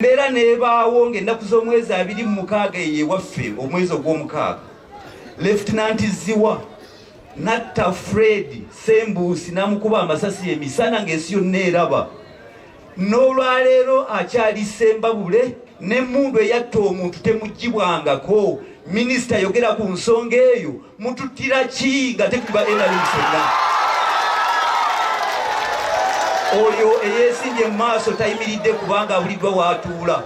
Mbera nebaawo ng'ennaku z'omwezi 26 ewaffe omwezi ogw'omukaaga Lieutenant Ziwa natta Fred Sembusi n'amukuba amasasi emisana ng'ensi yonna eraba. N'olwaleero akyali Sembabule n'emmundu eyatta omuntu temugibwangako. Minisita yogera ku nsonga eyo, mututtira ki nga tekuba NRM fenna? Oyo eyeesimbye mu maaso tayimiridde kubanga abuliddwa w'atuula.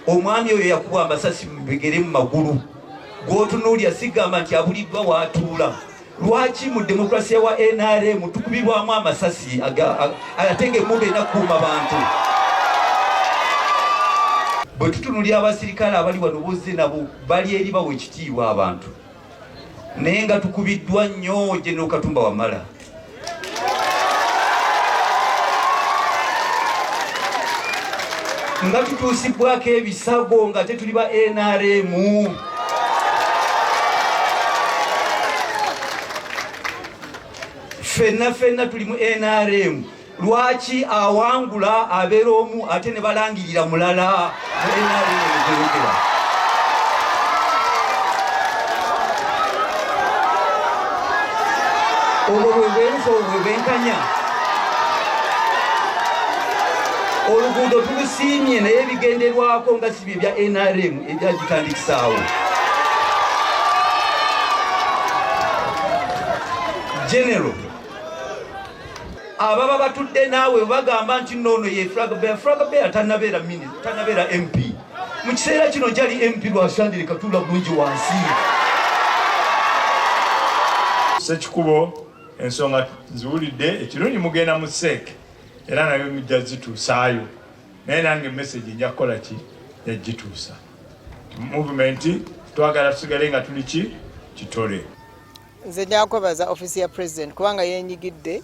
Omwami oyo yakuba amasasi mu bigere mu magulu. Gw'otunuulya sigamba nti abuliddwa w'atuula. Lwaki mu demokrasiya wa NRM tukubibwamu amasasi ate ng'emmundu erina kukuuma bantu? Bwe tutunulira abasirikale abali wano bozze nabo bali eri bawa ekitiibwa abantu. Naye nga tukubiddwa nnyo General Katumba Wamala. Nga tutuusibwako ebisago nga tetuli ba NRM. Fenna tuli mu NRM. Lwaki awangula abeera omu ate ne balangirira mulala mu NRM egerogera? Olwo bwe bwenkanya. Oluguudo tulusiimye naye ebigenderwako nga si bye bya NRM ebyagitandikisaawo. General, ababa batudde naawe bagamba nti noono ye Flagbear tannabeera MP. Mu kiseera kino gyali MP lwashandire Katula bulungi wansi. Ssekikubo ensonga nziwulidde ekirungi mugenda mu SEEK era nayo mujja zituusaayo. Naye nange message nja kukola ki yagituusa. Movement twagala tusigale nga tuli kitole. Nze njakwebaza ofisi ya President kubanga yenyigidde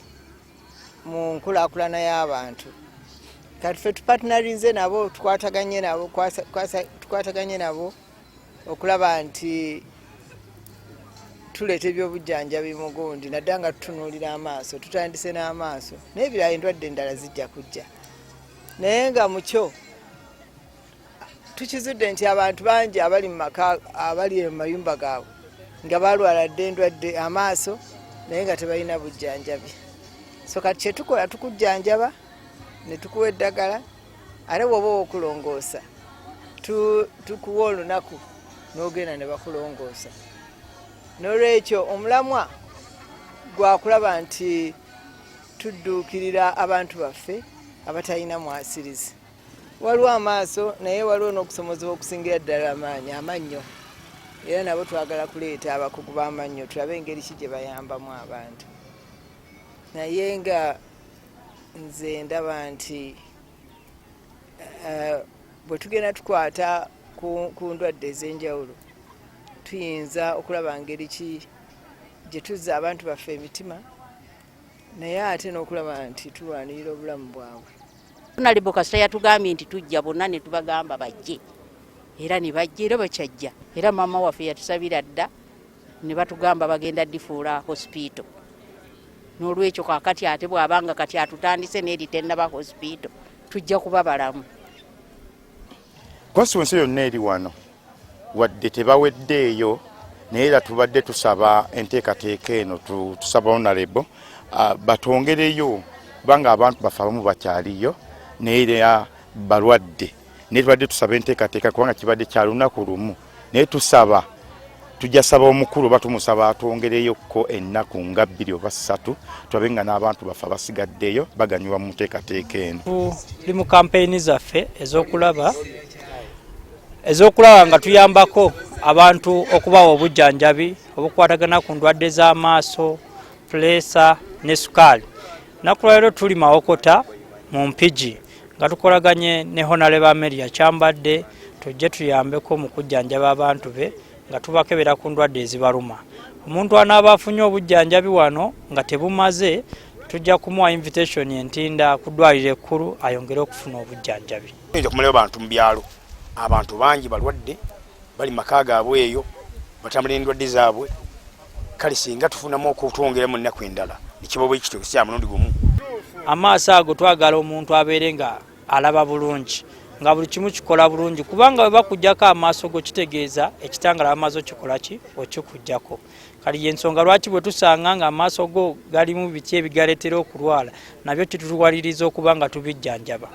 mu nkulaakulana y'abantu. Kati ffe tupartnerinze nabo tukwataganye nabo okulaba nti tuleeta ebyobujjanjabi mu gundi naddala nga tutunuulira amaaso tutandise n'amaaso n'ebirala endwadde endala zijja kujja. Naye nga mu kyo tukizudde nti abantu bangi abali mu maka abali mu mayumba gaabwe nga balwala dde endwadde amaaso naye nga tebalina bujjanjabi. So kati kye tukola tukujjanjaba ne tukuwa eddagala ate bw'oba okulongoosa tukuwa olunaku n'ogenda ne bakulongoosa. N'olwekyo omulamwa gwakulaba nti tudduukirira abantu baffe abatalina mwasirizi. Waliwo amaaso naye waliwo n'okusomozebwa okusingira ddala amannyo. Era nabo twagala kuleeta abakugu b'amannyo tulabe engeri ki gye bayambamu abantu. Naye nga nze ndaba nti bwe tugenda tukwata ku ndwadde ez'enjawulo tuyinza okulaba ngeri ki gye tuzza abantu baffe emitima naye ate n'okulaba nti tulwanirira obulamu bwabwe. Honorable Kasita yatugambye nti tujja bonna ne tubagamba bajje era ne bajja era bakyajja era maama waffe yatusabira dda ne batugamba bagenda difuula hospital. N'olwekyo kaakati ate bw'abanga kati atutandise n'eri tennaba hospital tujja kuba balamu. Constituency yonna eri wano wadde tebaweddeeyo naye era tubadde tusaba enteekateeka eno tusaba Honorable batongereyo kubanga abantu baffe abamu bakyaliyo naye era balwadde naye tubadde tusaba enteekateeka kubanga kibadde kya lunaku lumu naye tujja saba omukulu oba tumusaba atongereyokko ennaku nga 2 oba 3 tulabe nga n'abantu baffe abasigaddeyo baganyulwa mu nteekateeka eno. Tuli mu kampeyini zaffe ez'okulaba nga tuyambako abantu okubawa obujjanjabi obukwatagana ku ndwadde z'amaaso, pulesa ne sukaali. Nakulwalero tuli Mawokota mu Mpigi nga tukolaganye ne Honorable Amelia Kyambadde tujje tuyambeko mu kujjanjaba abantu be nga tubakebera ku ndwadde ezibaluma. Omuntu anaaba afunye obujjanjabi wano nga tebumaze tujja kumuwa invitation entinda ku ddwaliro ekkulu ayongere okufuna obujjanjabi. Nja kumalayo abantu mu byalo abantu bangi balwadde bali maka gaabwe eyo batambulira endwadde zaabwe kale singa tufunamu okutwongeremu ennaku endala ekibobo ekityo kya mulundi gumu. Amaaso ago twagala omuntu abeere nga alaba bulungi nga buli kimu kikola bulungi kubanga bwe bakujjako amaaso go kitegeeza ekitangala bamaze okikola ki okikujjako kali yensonga lwaki bwe tusanga nga amaaso go galimu biki ebigaleetera okulwala nabyo kitutuwaliriza okuba nga tubijjanjaba.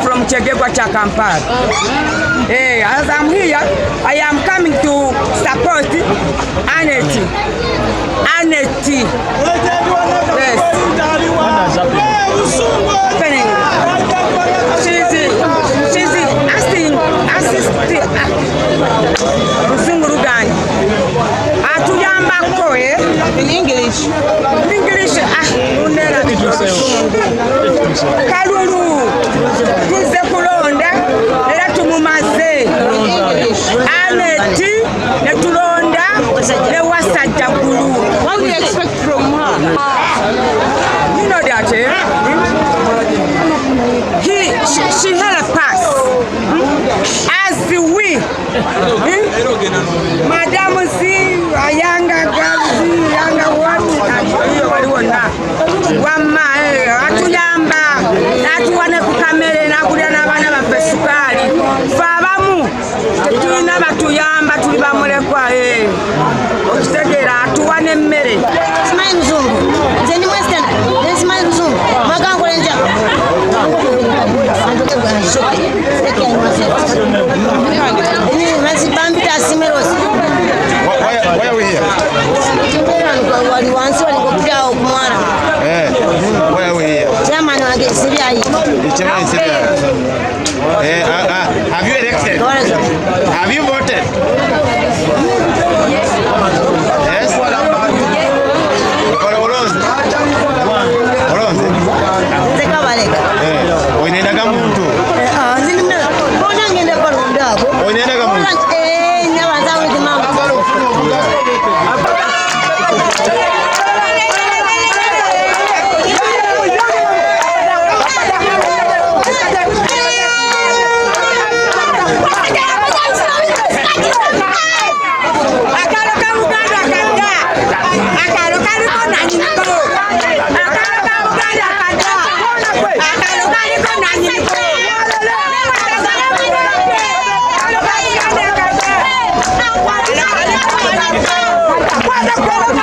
From Chegegwa cha Kampala. As I'm here, I am coming to support Aneti. Aneti. Yes. She's assisting Rugani. Atuyamba koe in English. In English, Kalulu. Tuze kulonda era tumumaze Aneti ne tulonda ne wasajja gulu. What do you expect from her? You know that, eh? She helped us as we Madam Z ayanga gazi yanga waliona wama atuyamba atuwane kukamere nakulya n'abaana baffe sukali fe abamu tetulina batuyamba tuli bamulekwa okitegeera atuwa n'emmere. Simanyi Muzungu, nze ndi Western, nze simanyi Muzungu, mwagangula enja mazibambita asimerosi. Why are we here? Wali wansi wali kupita okumwana. Why are we here? Chairman wange Sibyayi. Chairman Sibyayi. Have you elected? Have you voted? Yes. Oinaendaga muntu? Bona ngende palonda ako. Oinaendaga muntu? Nyabanza widi mama.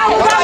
What